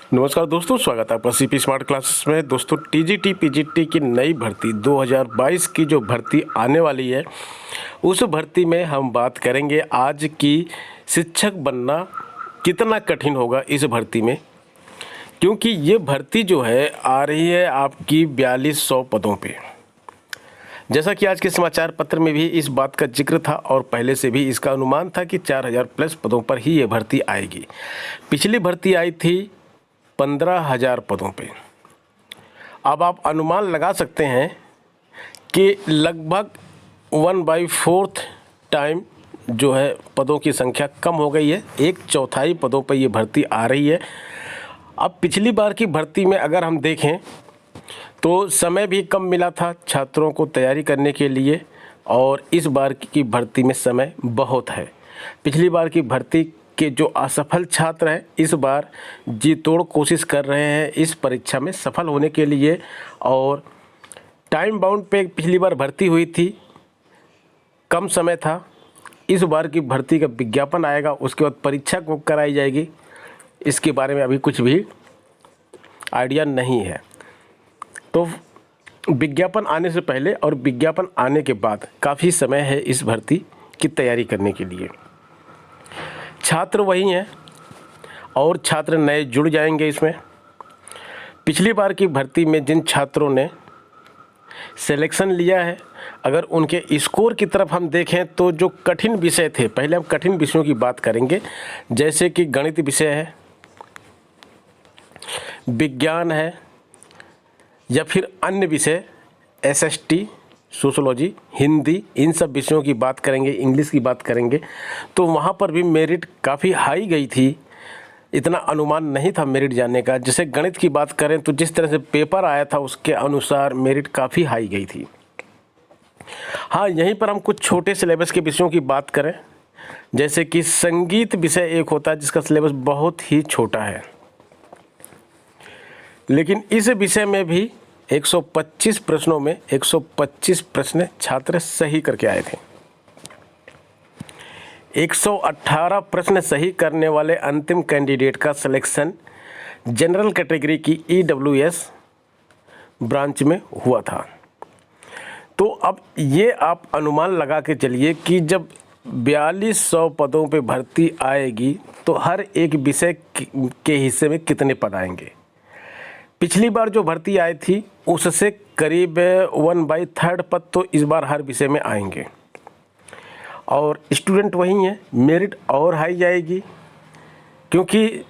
नमस्कार दोस्तों, स्वागत है आपका सीपी स्मार्ट क्लासेस में। दोस्तों, टीजीटी पीजीटी की नई भर्ती 2022 की जो भर्ती आने वाली है, उस भर्ती में हम बात करेंगे आज की शिक्षक बनना कितना कठिन होगा इस भर्ती में। क्योंकि ये भर्ती जो है आ रही है आपकी 4200 पदों पे। जैसा कि आज के समाचार पत्र में भी इस बात का जिक्र था और पहले से भी इसका अनुमान था कि 4000 प्लस पदों पर ही ये भर्ती आएगी। पिछली भर्ती आई थी 15,000 पदों पे। अब आप अनुमान लगा सकते हैं कि लगभग 1/4 टाइम जो है पदों की संख्या कम हो गई है। 1/4 पदों पर ये भर्ती आ रही है। अब पिछली बार की भर्ती में अगर हम देखें तो समय भी कम मिला था छात्रों को तैयारी करने के लिए, और इस बार की भर्ती में समय बहुत है। पिछली बार की भर्ती के जो असफल छात्र हैं इस बार जी तोड़ कोशिश कर रहे हैं इस परीक्षा में सफल होने के लिए। और टाइम बाउंड पे पिछली बार भर्ती हुई थी, कम समय था। इस बार की भर्ती का विज्ञापन आएगा, उसके बाद परीक्षा को कराई जाएगी। इसके बारे में अभी कुछ भी आइडिया नहीं है। तो विज्ञापन आने से पहले और विज्ञापन आने के बाद काफ़ी समय है इस भर्ती की तैयारी करने के लिए। छात्र वही हैं और छात्र नए जुड़ जाएंगे इसमें। पिछली बार की भर्ती में जिन छात्रों ने सिलेक्शन लिया है, अगर उनके स्कोर की तरफ हम देखें तो जो कठिन विषय थे, पहले हम कठिन विषयों की बात करेंगे, जैसे कि गणित विषय है, विज्ञान है, या फिर अन्य विषय एसएसटी, सोशोलॉजी, हिंदी, इन सब विषयों की बात करेंगे, इंग्लिश की बात करेंगे। तो वहाँ पर भी मेरिट काफ़ी हाई गई थी। इतना अनुमान नहीं था मेरिट जाने का। जैसे गणित की बात करें तो जिस तरह से पेपर आया था उसके अनुसार मेरिट काफ़ी हाई गई थी। हाँ, यहीं पर हम कुछ छोटे सिलेबस के विषयों की बात करें, जैसे कि संगीत विषय एक होता है जिसका सिलेबस बहुत ही छोटा है, लेकिन इस विषय में भी 125 प्रश्नों में 125 प्रश्न छात्र सही करके आए थे। 118 प्रश्न सही करने वाले अंतिम कैंडिडेट का सिलेक्शन जनरल कैटेगरी की EWS ब्रांच में हुआ था। तो अब ये आप अनुमान लगा के चलिए कि जब 4200 पदों पे भर्ती आएगी तो हर एक विषय के हिस्से में कितने पद आएंगे। पिछली बार जो भर्ती आई थी उससे करीब 1/3 पद तो इस बार हर विषय में आएंगे, और स्टूडेंट वही हैं। मेरिट और हाई जाएगी, क्योंकि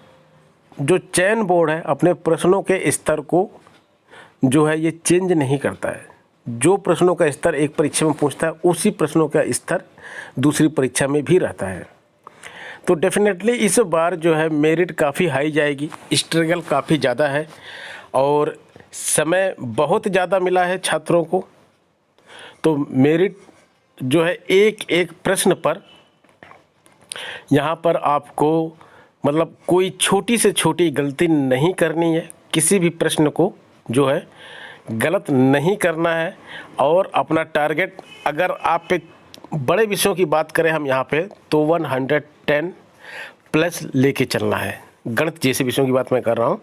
जो चयन बोर्ड है अपने प्रश्नों के स्तर को जो है ये चेंज नहीं करता है। जो प्रश्नों का स्तर एक परीक्षा में पूछता है उसी प्रश्नों का स्तर दूसरी परीक्षा में भी रहता है। तो डेफिनेटली इस बार जो है मेरिट काफ़ी हाई जाएगी। स्ट्रगल काफ़ी ज़्यादा है और समय बहुत ज़्यादा मिला है छात्रों को। तो मेरिट जो है एक एक प्रश्न पर यहाँ पर आपको मतलब कोई छोटी से छोटी गलती नहीं करनी है। किसी भी प्रश्न को जो है गलत नहीं करना है, और अपना टारगेट, अगर आप एक बड़े विषयों की बात करें हम यहाँ पे, तो 110 प्लस लेके चलना है। गणित जैसे विषयों की बात मैं कर रहा हूँ।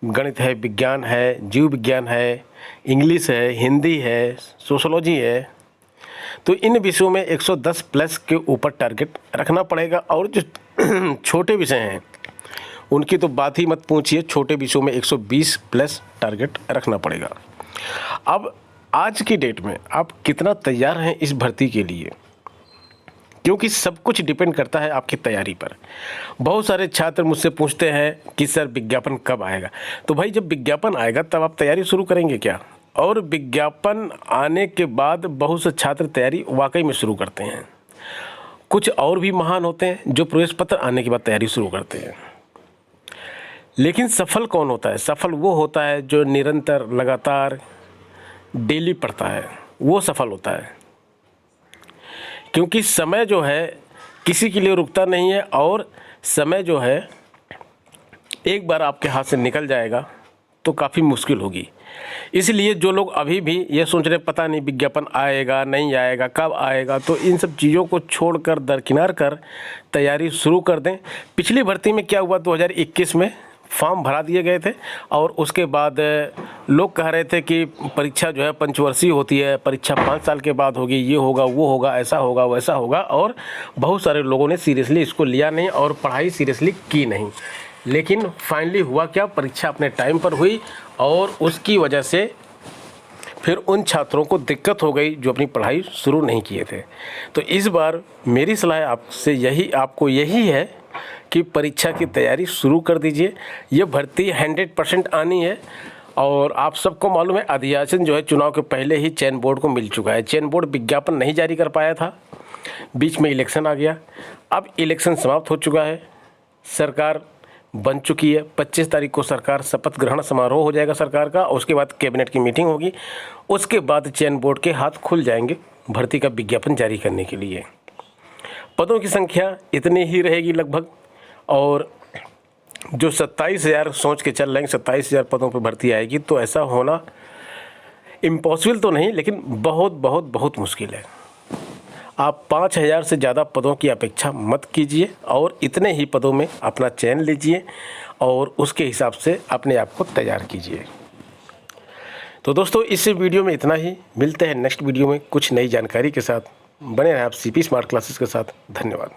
गणित है, विज्ञान है, जीव विज्ञान है, इंग्लिश है, हिंदी है, सोशोलॉजी है। तो इन विषयों में 110 प्लस के ऊपर टारगेट रखना पड़ेगा। और जो छोटे विषय हैं उनकी तो बात ही मत पूछिए, छोटे विषयों में 120 प्लस टारगेट रखना पड़ेगा। अब आज की डेट में आप कितना तैयार हैं इस भर्ती के लिए, क्योंकि सब कुछ डिपेंड करता है आपकी तैयारी पर। बहुत सारे छात्र मुझसे पूछते हैं कि सर विज्ञापन कब आएगा। तो भाई जब विज्ञापन आएगा तब आप तैयारी शुरू करेंगे क्या। और विज्ञापन आने के बाद बहुत से छात्र तैयारी वाकई में शुरू करते हैं। कुछ और भी महान होते हैं जो प्रवेश पत्र आने के बाद तैयारी शुरू करते हैं। लेकिन सफल कौन होता है? सफल वो होता है जो निरंतर लगातार डेली पढ़ता है, वो सफल होता है। क्योंकि समय जो है किसी के लिए रुकता नहीं है, और समय जो है एक बार आपके हाथ से निकल जाएगा तो काफ़ी मुश्किल होगी। इसलिए जो लोग अभी भी ये सोच रहे पता नहीं विज्ञापन आएगा नहीं आएगा, कब आएगा, तो इन सब चीज़ों को छोड़कर दरकिनार कर तैयारी शुरू कर दें। पिछली भर्ती में क्या हुआ 2021 में फॉर्म भरा दिए गए थे और उसके बाद लोग कह रहे थे कि परीक्षा जो है पंचवर्षीय होती है, परीक्षा 5 साल के बाद होगी, ये होगा वो होगा, ऐसा होगा वैसा होगा, और बहुत सारे लोगों ने सीरियसली इसको लिया नहीं और पढ़ाई सीरियसली की नहीं। लेकिन फाइनली हुआ क्या, परीक्षा अपने टाइम पर हुई और उसकी वजह से फिर उन छात्रों को दिक्कत हो गई जो अपनी पढ़ाई शुरू नहीं किए थे। तो इस बार मेरी सलाह आपको यही है कि परीक्षा की तैयारी शुरू कर दीजिए। ये भर्ती 100% आनी है और आप सबको मालूम है अधियाचन जो है चुनाव के पहले ही चयन बोर्ड को मिल चुका है। चयन बोर्ड विज्ञापन नहीं जारी कर पाया था, बीच में इलेक्शन आ गया। अब इलेक्शन समाप्त हो चुका है, सरकार बन चुकी है। 25 तारीख को सरकार शपथ ग्रहण समारोह हो जाएगा सरकार का, उसके बाद कैबिनेट की मीटिंग होगी, उसके बाद चयन बोर्ड के हाथ खुल जाएंगे भर्ती का विज्ञापन जारी करने के लिए। पदों की संख्या इतनी ही रहेगी लगभग, और जो 27,000 सोच के चल रहे हैं 27,000 पदों पर भर्ती आएगी, तो ऐसा होना इम्पॉसिबल तो नहीं लेकिन बहुत बहुत बहुत मुश्किल है। आप 5,000 से ज़्यादा पदों की अपेक्षा मत कीजिए और इतने ही पदों में अपना चयन लीजिए और उसके हिसाब से अपने आप को तैयार कीजिए। तो दोस्तों इस वीडियो में इतना ही, मिलते हैं नेक्स्ट वीडियो में कुछ नई जानकारी के साथ। बने रहें आप सीपी स्मार्ट क्लासेस के साथ। धन्यवाद।